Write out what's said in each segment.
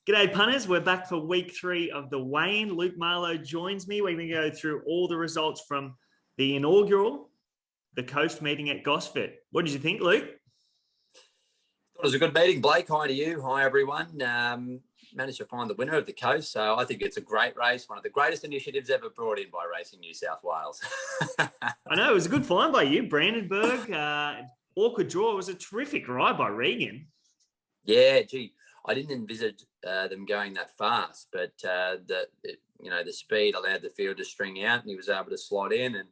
G'day punters, we're back for week 3 of the weigh-in. Luke Marlowe joins me. We're going to go through all the results from the inaugural, the coast meeting at Gosford. What did you think, Luke? It was a good meeting, Blake. Hi to you. Hi, everyone. Managed to find the winner of the coast, so I think it's a great race, one of the greatest initiatives ever brought in by Racing New South Wales. I know, it was a good find by you. Brandenburg, awkward draw. It was a terrific ride by Regan. Yeah, gee, I didn't envisage them going that fast, but the speed allowed the field to string out, and he was able to slot in, and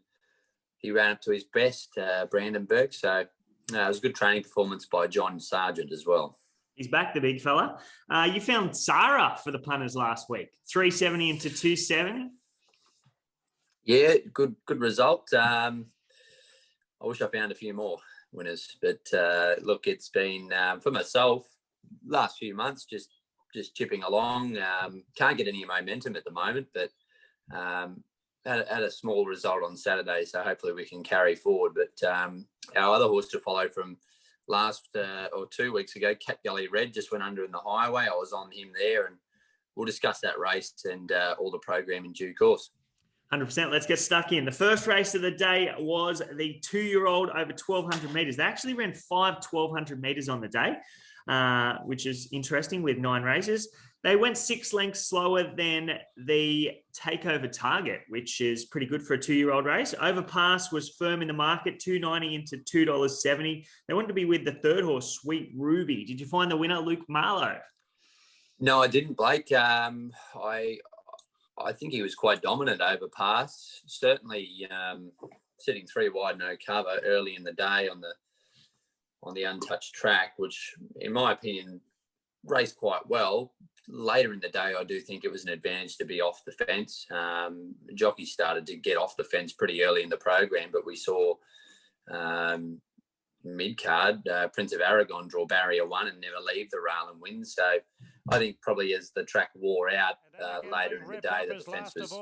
he ran up to his best, Brandenburg. So it was a good training performance by John Sargent as well. He's back, the big fella. You found Sarah for the punters last week, 370 into 270. Yeah, good result. I wish I found a few more winners, but look, it's been for myself last few months just chipping along. Can't get any momentum at the moment, but had a small result on Saturday, so hopefully we can carry forward. But our other horse to follow from last or 2 weeks ago, Cat Gully Red, just went under in the highway. I was on him there, and we'll discuss that race and all the program in due course. 100%. Let's get stuck in. The first race of the day was the 2-year-old over 1,200 metres. They actually ran 5 1,200 metres on the day, which is interesting with 9 races. They went 6 lengths slower than the Takeover Target, which is pretty good for a 2-year-old race. Overpass was firm in the market, $2.90 into $2.70. They wanted to be with the third horse, Sweet Ruby. Did you find the winner, Luke Marlowe? No, I didn't, Blake. I think he was quite dominant, Overpass. Certainly sitting 3 wide, no cover early in the day on the untouched track, which, in my opinion, raced quite well. Later in the day, I do think it was an advantage to be off the fence. Jockeys started to get off the fence pretty early in the program, but we saw mid-card, Prince of Aragon draw barrier 1 and never leave the rail and win. So I think probably as the track wore out later in the day, the defence was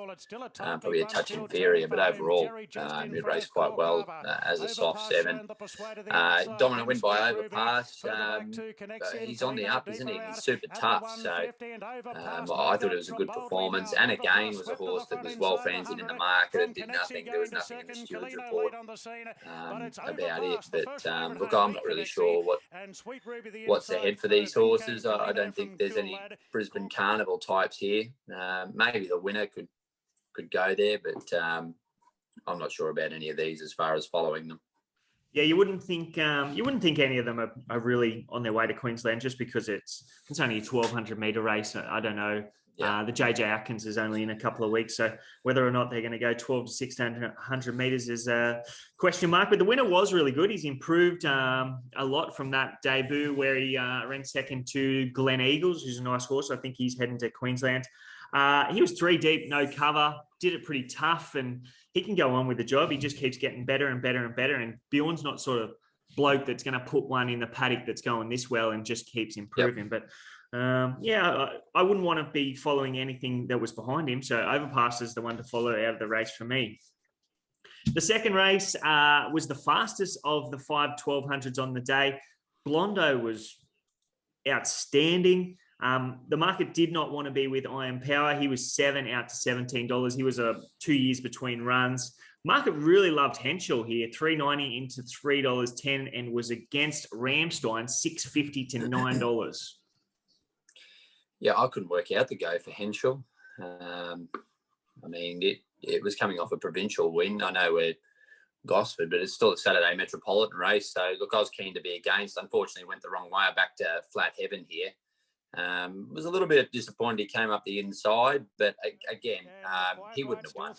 probably a touch inferior, but overall it raced quite well as a soft 7. Dominant win by Overpass. He's on the up, isn't he? He's super tough. So I thought it was a good performance, and again was a horse that was well fancied in the market and did nothing. There was nothing in the stewards report about it. But look, I'm not really sure what's ahead for these horses. I don't think there's any Brisbane Carnival types here. Maybe the winner could go there, but I'm not sure about any of these as far as following them. Yeah, you wouldn't think any of them are really on their way to Queensland just because it's only a 1,200 metre race. I don't know. Yeah. The JJ Atkins is only in a couple of weeks, so whether or not they're going to go 12 to 1,600 metres is a question mark. But the winner was really good. He's improved a lot from that debut where he ran second to Glen Eagles, who's a nice horse. I think he's heading to Queensland. He was 3 deep, no cover, did it pretty tough, and he can go on with the job. He just keeps getting better and better and better. And Bjorn's not sort of bloke that's going to put one in the paddock that's going this well and just keeps improving. Yep. But I wouldn't want to be following anything that was behind him. So Overpass is the one to follow out of the race for me. The second race was the fastest of the 5 1,200s on the day. Blondeau was outstanding. The market did not want to be with Iron Power. He was 7 out to $17. He was 2 years between runs. Market really loved Henschel here, $3.90 into $3.10, and was against Ramstein, $6.50 to $9. Yeah, I couldn't work out the go for Henschel. I mean, it was coming off a provincial win. I know we're Gosford, but it's still a Saturday Metropolitan race. So, look, I was keen to be against. Unfortunately, went the wrong way. I backed flat heaven here. Was a little bit disappointed he came up the inside, but again, he wouldn't have won.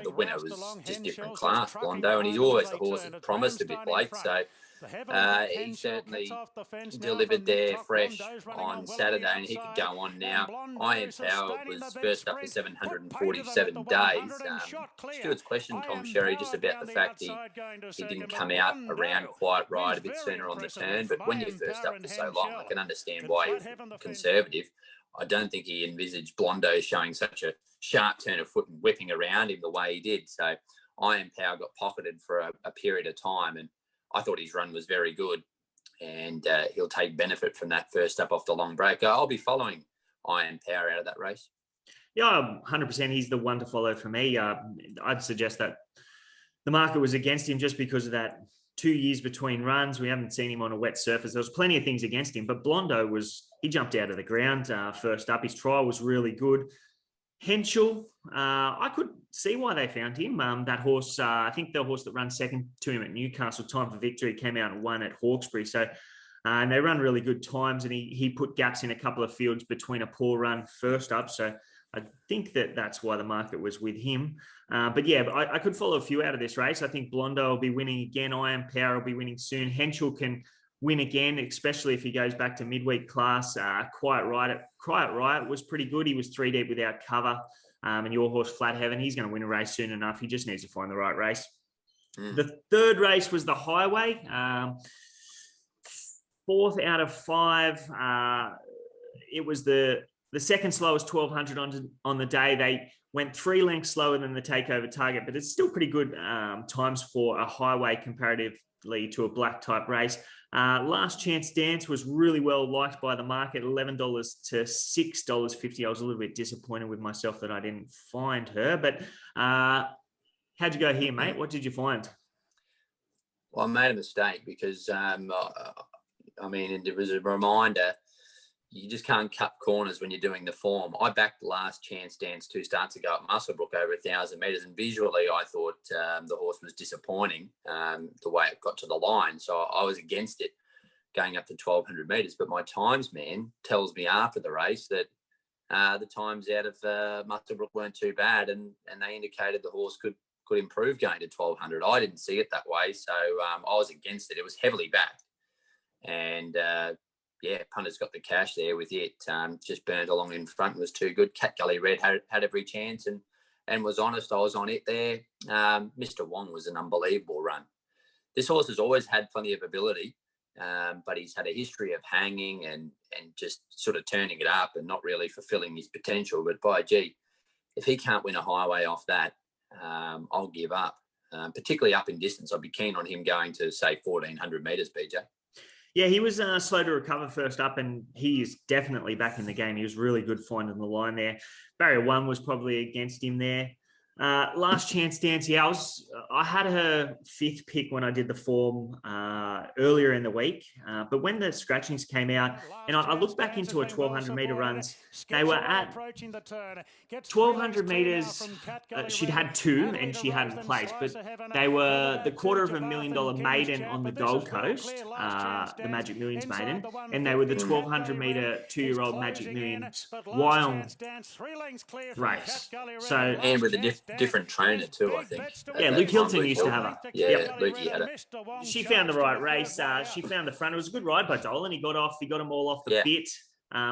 The winner was just different class, Blondeau, and he's always a horse that promised a bit, Blake. So he certainly delivered there fresh on Saturday, and he could go on now. Iron Power was first up for 747 days. Stuart's question, Tom Sherry, just about the fact he didn't come out around quite right, a bit sooner on the turn. But when you're first up for so long, I can understand why he was conservative. I don't think he envisaged Blondeau showing such a sharp turn of foot and whipping around him the way he did. So Iron Power got pocketed for a period of time, and I thought his run was very good, and he'll take benefit from that first up off the long break. I'll be following I Am Power out of that race. Yeah, 100%. He's the one to follow for me. I'd suggest that the market was against him just because of that 2 years between runs. We haven't seen him on a wet surface. There was plenty of things against him, but Blondeau he jumped out of the ground first up. His trial was really good. Henschel, I could see why they found him. That horse, I think the horse that ran second to him at Newcastle, Time for Victory, came out and won at Hawkesbury. So and they run really good times, and he put gaps in a couple of fields between a poor run first up. So I think that's why the market was with him. But yeah, I could follow a few out of this race. I think Blondeau will be winning again. I Am Power will be winning soon. Henschel can win again, especially if he goes back to midweek class. Quiet Riot was pretty good. He was 3 deep without cover. And your horse, Flat Heaven, he's going to win a race soon enough. He just needs to find the right race. The third race was the Highway. 4th out of 5. It was the second slowest 1200 on the day. They went 3 lengths slower than the Takeover Target, but it's still pretty good times for a Highway comparatively to a black type race. Last Chance Dance was really well liked by the market, $11 to $6.50. I was a little bit disappointed with myself that I didn't find her, but how'd you go here, mate? What did you find? Well, I made a mistake because, I mean, it was a reminder, you just can't cut corners when you're doing the form. I backed Last Chance Dance 2 starts ago at Muswellbrook over 1,000 metres, and visually I thought the horse was disappointing the way it got to the line. So I was against it going up to 1,200 metres. But my times man tells me after the race that the times out of Muswellbrook weren't too bad, and they indicated the horse could improve going to 1,200. I didn't see it that way, so I was against it. It was heavily backed. And punters got the cash there with it. Just burned along in front, was too good. Cat Gully Red had every chance and was honest. I was on it there. Mr. Wong was an unbelievable run. This horse has always had plenty of ability, but he's had a history of hanging and just sort of turning it up and not really fulfilling his potential. But by gee, if he can't win a Highway off that, I'll give up. Particularly up in distance, I'd be keen on him going to, say, 1,400 metres, BJ. Yeah, he was slow to recover first up, and he is definitely back in the game. He was really good finding the line there. Barrier 1 was probably against him there. Last Chance Dance, yeah, I had her 5th pick when I did the form earlier in the week. But when the scratchings came out, and I looked back into her 1,200 metre runs, they were at 1,200 metres. She'd had 2 and she hadn't placed, but they were the $250,000 maiden on the Gold Coast, the Magic Millions maiden, and they were the 1,200 metre 2-year-old Magic Millions Wyong race. So, and with a different trainer too, I think. Yeah, Luke Hilton used to have her. Yeah, Lukey had it. She found the right race. She found the front. It was a good ride by Dolan. He got them all off the bit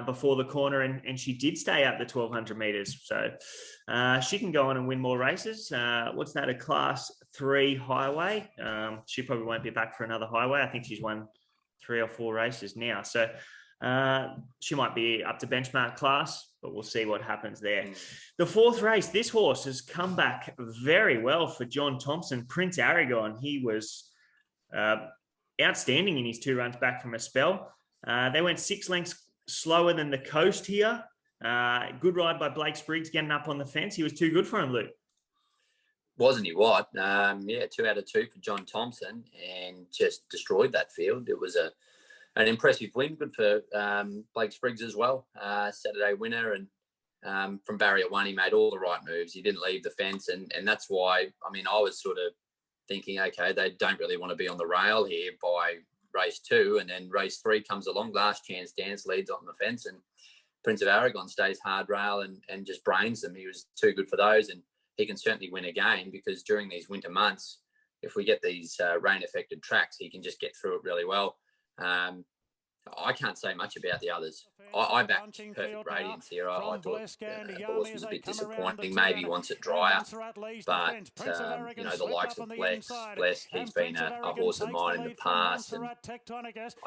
before the corner, and she did stay up the 1,200 metres. So she can go on and win more races. What's that, a Class 3 Highway? She probably won't be back for another Highway. I think she's won 3 or 4 races now. So she might be up to benchmark class, but we'll see what happens there. The 4th race, this horse has come back very well for John Thompson. Prince Aragon, he was outstanding in his 2 runs back from a spell. They went 6 lengths slower than the Coast here. Good ride by Blake Spriggs getting up on the fence. He was too good for him, Luke. Wasn't he what? 2 out of 2 for John Thompson, and just destroyed that field. It was an impressive win. Good for Blake Spriggs as well. Saturday winner, and from barrier 1, he made all the right moves. He didn't leave the fence, and that's why, I mean, I was sort of thinking, okay, they don't really want to be on the rail here by race 2, and then race 3 comes along. Last Chance Dance leads on the fence, and Prince of Aragon stays hard rail and just brains them. He was too good for those, and he can certainly win again, because during these winter months, if we get these rain-affected tracks, he can just get through it really well. I can't say much about the others. I backed Perfect Radiance here. I thought the horse was a bit disappointing. Maybe wants it drier. But, the likes of Bless, he's been a horse of mine in the past. And I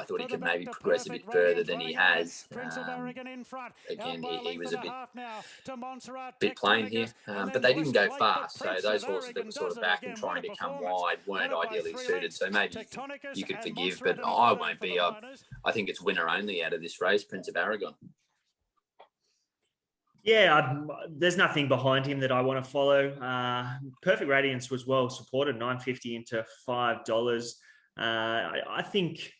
thought he could maybe progress a bit further than he has. Again, he was a bit plain here. But they didn't go fast. So those horses that were sort of back and trying to come wide weren't ideally suited. So maybe you could forgive. But I won't be. I think it's winner only out of this race, Prince of Aragon. Yeah, there's nothing behind him that I want to follow. Perfect Radiance was well supported, 950 into $5. I think,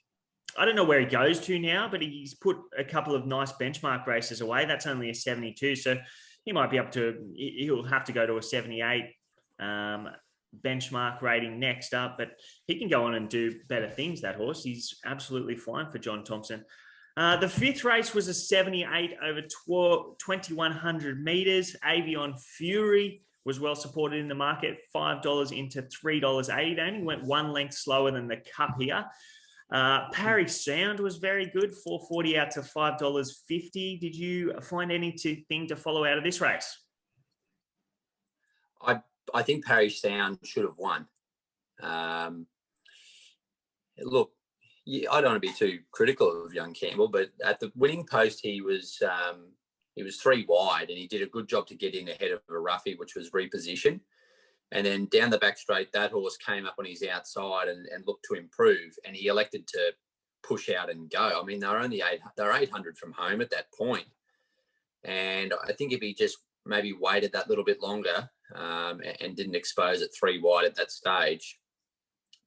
I don't know where he goes to now, but he's put a couple of nice benchmark races away. That's only a 72, so he might be up to, he'll have to go to a 78 benchmark rating next up, but he can go on and do better things, that horse. He's absolutely fine for John Thompson. The fifth race was a 78 over 2,100 meters. Avion Fury was well supported in the market, $5 into $3.80. It only went one length slower than the Cup here. Parry Sound was very good, $4.40 out to $5.50. Did you find anything to follow out of this race? I think Parry Sound should have won. Look, I don't want to be too critical of young Campbell, but at the winning post, he was 3 wide, and he did a good job to get in ahead of a roughie, which was reposition. And then down the back straight, that horse came up on his outside and looked to improve, and he elected to push out and go. I mean, they're 800 from home at that point. And I think if he just maybe waited that little bit longer and didn't expose it 3 wide at that stage,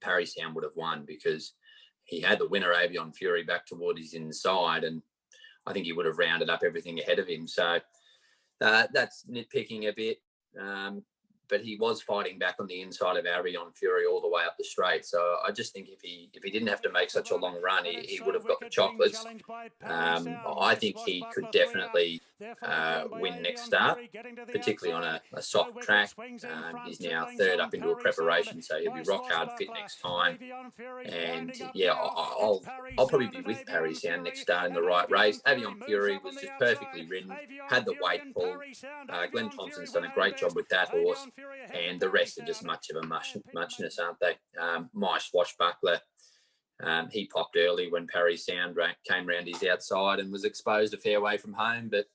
Parry Sound would have won, because he had the winner, Avion Fury, back toward his inside, and I think he would have rounded up everything ahead of him. So that's nitpicking a bit. But he was fighting back on the inside of Avion Fury all the way up the straight. So I just think if he didn't have to make such a long run, he would have got the chocolates. I think he could definitely win next start, particularly on a soft track. He's now third up into a preparation, so he'll be rock hard fit next time. And yeah, I'll probably be with Parry Sound next start in the right race. Avion Fury was just perfectly ridden, had the weight pull. Glenn Thompson's done a great job with that horse. And the rest are just much of a muchness, aren't they? My Swashbuckler, he popped early when Parry Sound came round his outside and was exposed a fair way from home. But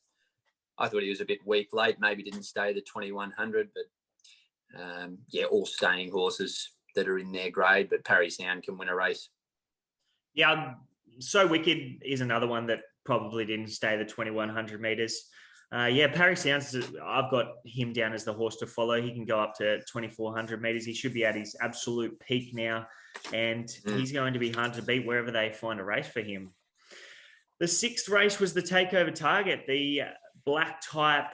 I thought he was a bit weak late, maybe didn't stay the 2100. But yeah, all staying horses that are in their grade. But Parry Sound can win a race. Yeah, So Wicked is another one that probably didn't stay the 2100 meters. Yeah, Parry Sounds, I've got him down as the horse to follow. He can go up to 2,400 meters. He should be at his absolute peak now, and he's going to be hard to beat wherever they find a race for him. The sixth race was the Takeover Target, the black type,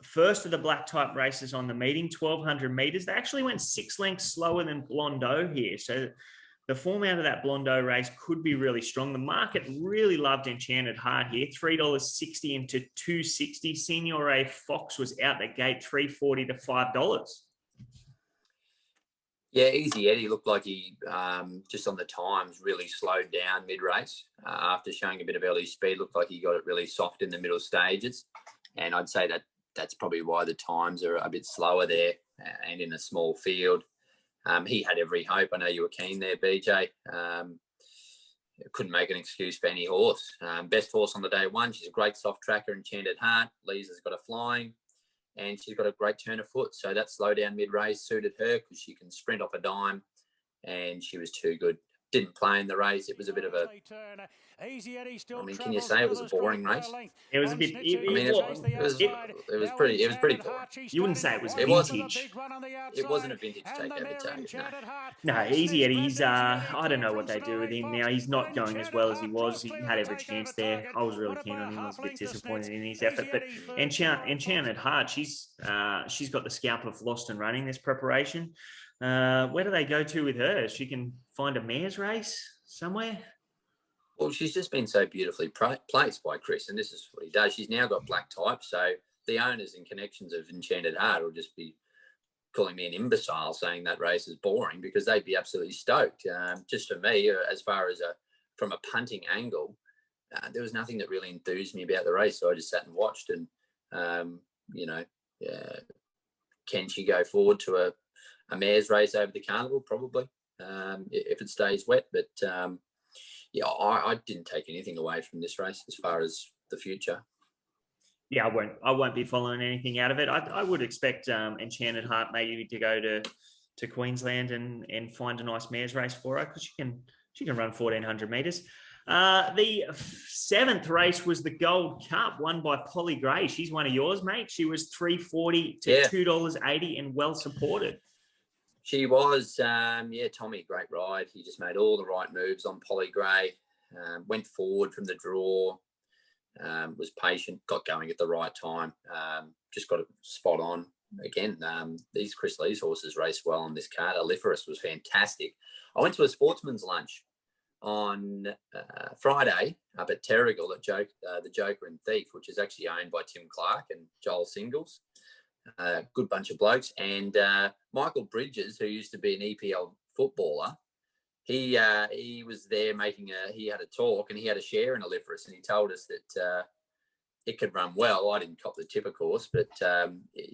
first of the black type races on the meeting, 1,200 meters. They actually went 6 lengths slower than Blondeau here. So the form out of that Blondeau race could be really strong. The market really loved Enchanted Heart here, $3.60 into $2.60. Signore Fox was out the gate, $3.40 to $5. Yeah, Easy Eddie looked like he, just on the times, really slowed down mid-race. After showing a bit of early speed, looked like he got it really soft in the middle stages. And I'd say that's probably why the times are a bit slower there and in a small field. He had every hope. I know you were keen there, BJ. Couldn't make an excuse for any horse. Best horse on the day one. She's a great soft tracker, Enchanted Heart. Lisa's got a flying, and she's got a great turn of foot. So that slow down mid-race suited her because she can sprint off a dime, and she was too good. Didn't play in the race. It was a bit of a... I mean, can you say it was a boring race? It was a bit... It was pretty boring. You wouldn't say it was vintage. It wasn't a vintage Takeover Target, no. No, Easy Eddie, he's... I don't know what they do with him now. He's not going as well as he was. He had every chance there. I was really keen on him. I was a bit disappointed in his effort. But Enchanted Heart, she's got the scalp of Lost and Running this preparation. Where do they go to with her? She can find a mare's race somewhere? Well, she's just been so beautifully placed by Chris, and this is what he does. She's now got black type, so the owners and connections of Enchanted Heart will just be calling me an imbecile saying that race is boring, because they'd be absolutely stoked. Just for me, as far as from a punting angle, there was nothing that really enthused me about the race, so I just sat and watched. And can she go forward to a mare's race over the carnival? Probably, if it stays wet. But yeah, I didn't take anything away from this race as far as the future. Yeah, I won't be following anything out of it. I would expect Enchanted Heart maybe to go to Queensland and find a nice mare's race for her, because she can run 1,400 meters. The seventh race was the Gold Cup, won by Polly Gray. She's one of yours, mate. She was $3.40 to $2.80 and well supported. She was, Tommy, great ride. He just made all the right moves on Polly Gray. Went forward from the draw, was patient, got going at the right time, just got it spot on. Again, these Chris Lee's horses raced well on this card. Aliferous was fantastic. I went to a sportsman's lunch on Friday up at Terrigal at the Joker and Thief, which is actually owned by Tim Clark and Joel Singles. Good bunch of blokes. And Michael Bridges, who used to be an EPL footballer, he was there he had a talk and he had a share in Aliferous, and he told us that it could run well. I didn't cop the tip, of course, but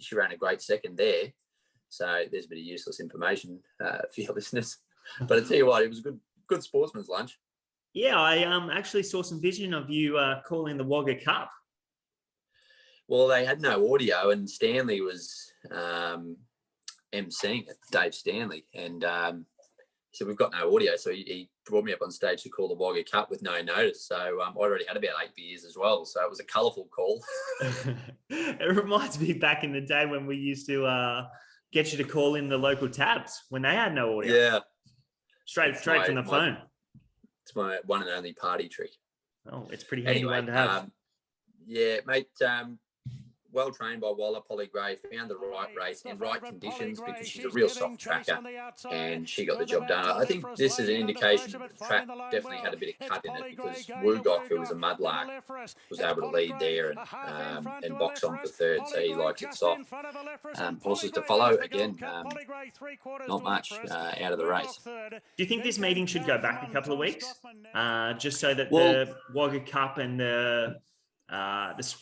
she ran a great second there. So there's a bit of useless information for your listeners. But I tell you what, it was a good sportsman's lunch. Yeah, I actually saw some vision of you calling the Wagga Cup. Well, they had no audio, and Stanley was emceeing it, Dave Stanley, and he said, we've got no audio. So he brought me up on stage to call the Wagga Cup with no notice. So I already had about 8 beers as well. So it was a colourful call. It reminds me back in the day when we used to get you to call in the local tabs when they had no audio. Yeah. Straight from the phone. It's my one and only party trick. Oh, it's pretty handy one to have. Yeah, mate. Well trained by Waller. Polly Gray found the right race in right conditions because she's a real soft tracker, and she got the job done. I think this is an indication that the track definitely had a bit of cut in it, because Woogok, who was a mudlark, was able to lead there and box on for third, so he likes it soft. Horses to follow, again, not much out of the race. Do you think this meeting should go back a couple of weeks, just so that the Wagga Cup and the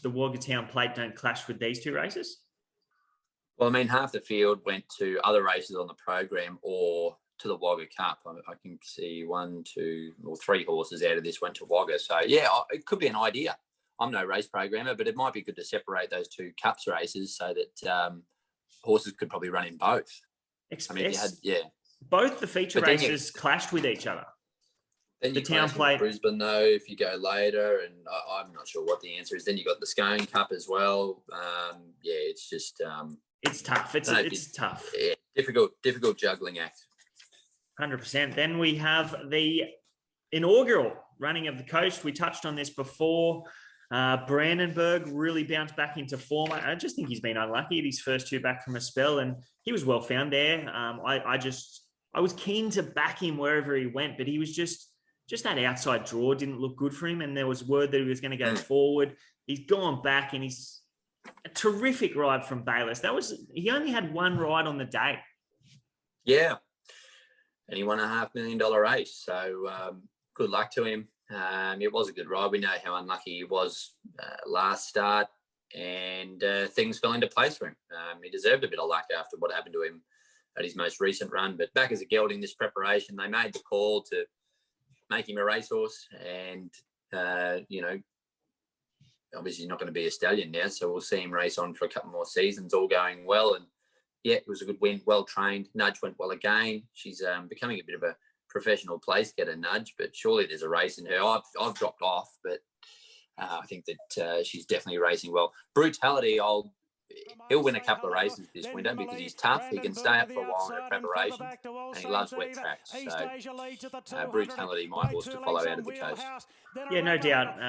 Wagga Town Plate don't clash with these two races? Well, I mean, half the field went to other races on the program or to the Wagga Cup. I can see 1, 2, or 3 horses out of this went to Wagga. So, yeah, it could be an idea. I'm no race programmer, but it might be good to separate those two Cups races so that horses could probably run in both. I mean, both the feature races clashed with each other. Then the Town Plate, Brisbane, though, if you go later, and I'm not sure what the answer is. Then you got the Scone Cup as well. It's just it's tough. It's tough. Yeah, difficult juggling act. 100%. Then we have the inaugural running of the coast. We touched on this before. Brandenburg really bounced back into form. I just think he's been unlucky at his first 2 back from a spell, and he was well found there. I was keen to back him wherever he went, but he was just that outside draw didn't look good for him, and there was word that he was going to go forward. He's gone back, and he's a terrific ride from Bayless. He only had 1 ride on the day. Yeah, and he won $500,000 race. So good luck to him. It was a good ride. We know how unlucky he was last start, and things fell into place for him. He deserved a bit of luck after what happened to him at his most recent run. But back as a gelding, this preparation, they made the call to make him a racehorse, and obviously not going to be a stallion now, so we'll see him race on for a couple more seasons, all going well. And yeah, it was a good win, well trained. Nudge went well again. She's becoming a bit of a professional place getter, Nudge, but surely there's a race in her. I've dropped off, but I think that she's definitely racing well. Brutality, he'll win a couple of races this winter because he's tough. He can stay up for a while in a preparation, and he loves wet tracks. So Brutality, my horse to follow out of the coast. Yeah, no doubt.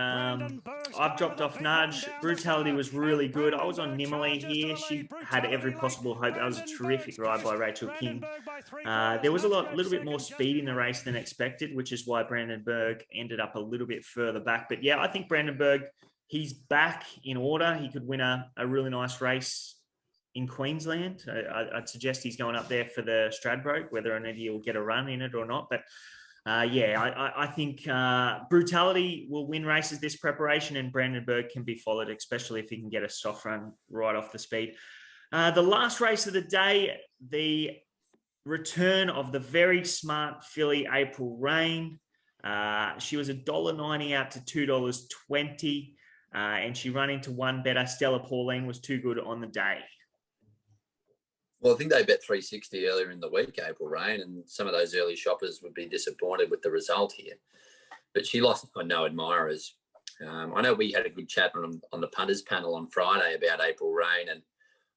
I've dropped off Nudge. Brutality was really good. I was on Nimmerley here. She had every possible hope. That was a terrific ride by Rachel King. There was a little bit more speed in the race than expected, which is why Brandenburg ended up a little bit further back. But yeah, I think Brandenburg, he's back in order. He could win a really nice race in Queensland. I'd suggest he's going up there for the Stradbroke, whether or not he'll get a run in it or not. But I think Brutality will win races this preparation, and Brandenburg can be followed, especially if he can get a soft run right off the speed. The last race of the day, the return of the very smart filly April Rain. She was $1.90 out to $2.20. And she ran into one better. Stella Pauline was too good on the day. Well, I think they bet 360 earlier in the week, April Rain, and some of those early shoppers would be disappointed with the result here. but she lost by no admirers. I know we had a good chat on the punters panel on Friday about April Rain, and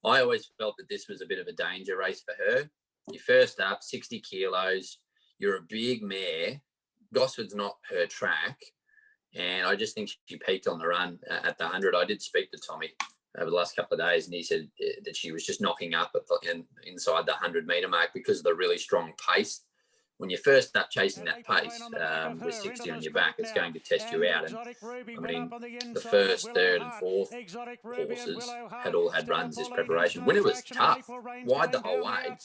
I always felt that this was a bit of a danger race for her. You're first up, 60 kilos. You're a big mare. Gosford's not her track. And I just think she peaked on the run at the 100. I did speak to Tommy over the last couple of days, and he said that she was just knocking up inside the 100-metre mark because of the really strong pace. When you first start chasing that pace with 60 on your back, it's going to test you out. And I mean, the first, third, and fourth horses had all had runs this preparation. When it was tough, wide the whole way,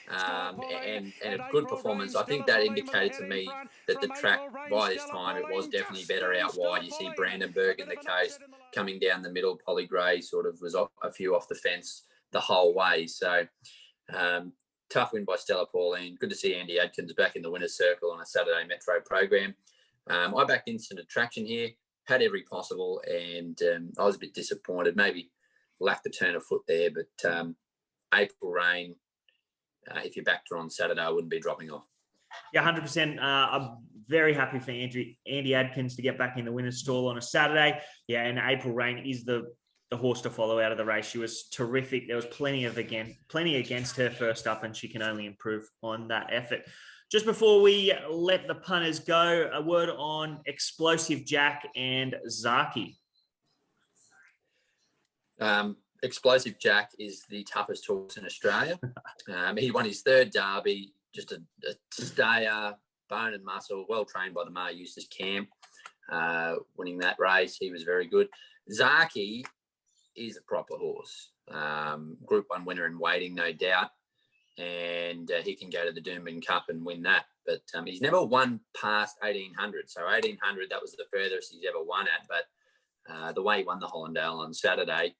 and a good performance. I think that indicated to me that the track by this time, it was definitely better out wide. You see Brandenburg in the case coming down the middle. Polly Gray sort of was a few off the fence the whole way. So. Tough win by Stella Pauline. Good to see Andy Adkins back in the winner's circle on a Saturday Metro program. I backed Instant Attraction here, had every possible, and I was a bit disappointed. Maybe lacked a turn of foot there, but April Rain, if you backed her on Saturday, I wouldn't be dropping off. Yeah, 100%. I'm very happy for Andy Adkins to get back in the winner's stall on a Saturday. Yeah, and April Rain is the horse to follow out of the race. She was terrific. There was plenty against her first up, and she can only improve on that effort. Just before we let the punters go, a word on Explosive Jack and Zaki. Explosive Jack is the toughest horse in Australia. He won his third derby, just a stayer, bone and muscle, well trained by the Mar Eustace camp, winning that race. He was very good. Zaki is a proper horse. Group 1 winner in waiting, no doubt. And he can go to the Doomben Cup and win that. But he's never won past 1,800. So 1,800, that was the furthest he's ever won at. But the way he won the Hollandale on Saturday,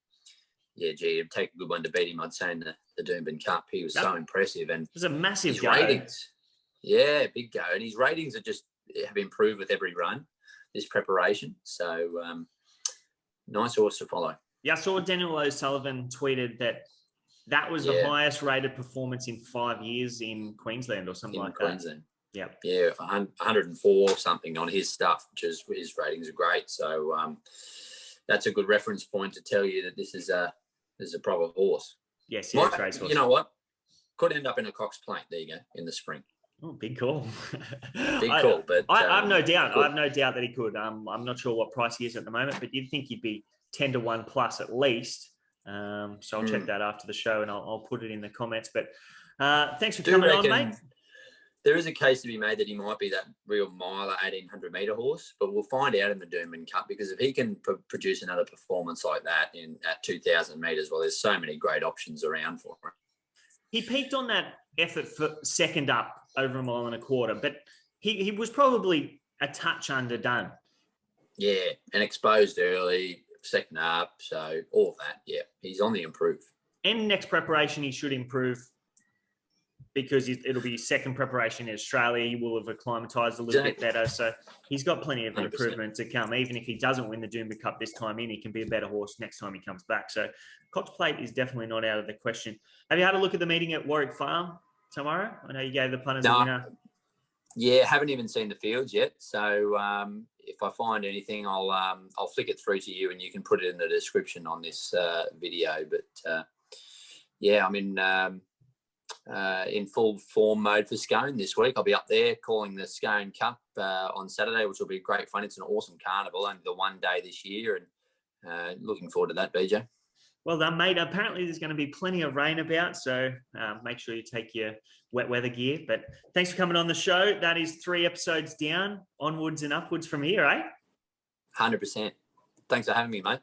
yeah, gee, it'd take a good one to beat him, I'd say, in the Doomben Cup. He was so impressive. And it was a massive go. Ratings, yeah, big go. And his ratings have improved with every run, this preparation. So nice horse to follow. Yeah, I saw Daniel O'Sullivan tweeted that was the highest rated performance in 5 years in Queensland or something like Queensland. that. Yeah, 104 something on his stuff, which is his ratings are great. So that's a good reference point to tell you that this is a proper horse. Yes, yeah, race horse. You know what? Could end up in a Cox Plate. There you go, in the spring. Oh, big call. Big call, but I have no doubt. I have no doubt that he could. I'm not sure what price he is at the moment, but you'd think he'd be 10 to 1 plus at least. So I'll check that after the show, and I'll put it in the comments. But thanks for coming on, mate. There is a case to be made that he might be that real miler 1,800-metre horse, but we'll find out in the Doomben Cup, because if he can produce another performance like that at 2,000 metres, well, there's so many great options around for him. He peaked on that effort for second up over 1.25 miles, but he was probably a touch underdone. Yeah, and exposed early, second up, so all of that, yeah. He's on the improve. And next preparation, he should improve, because it'll be his second preparation in Australia. He will have acclimatised a little bit better. So he's got plenty of 100%. Improvement to come. Even if he doesn't win the Doomben Cup this time in, he can be a better horse next time he comes back. So Cox Plate is definitely not out of the question. Have you had a look at the meeting at Warwick Farm tomorrow? I know you gave the punters a winner. Yeah, haven't even seen the fields yet. So if I find anything, I'll flick it through to you, and you can put it in the description on this video. But yeah, I'm in full form mode for Scone this week. I'll be up there calling the Scone Cup on Saturday, which will be great fun. It's an awesome carnival, only the one day this year, and looking forward to that, BJ. Well done, mate. Apparently there's going to be plenty of rain about, so make sure you take your wet weather gear. But thanks for coming on the show. That is 3 episodes down, onwards and upwards from here, eh? 100%. Thanks for having me, mate.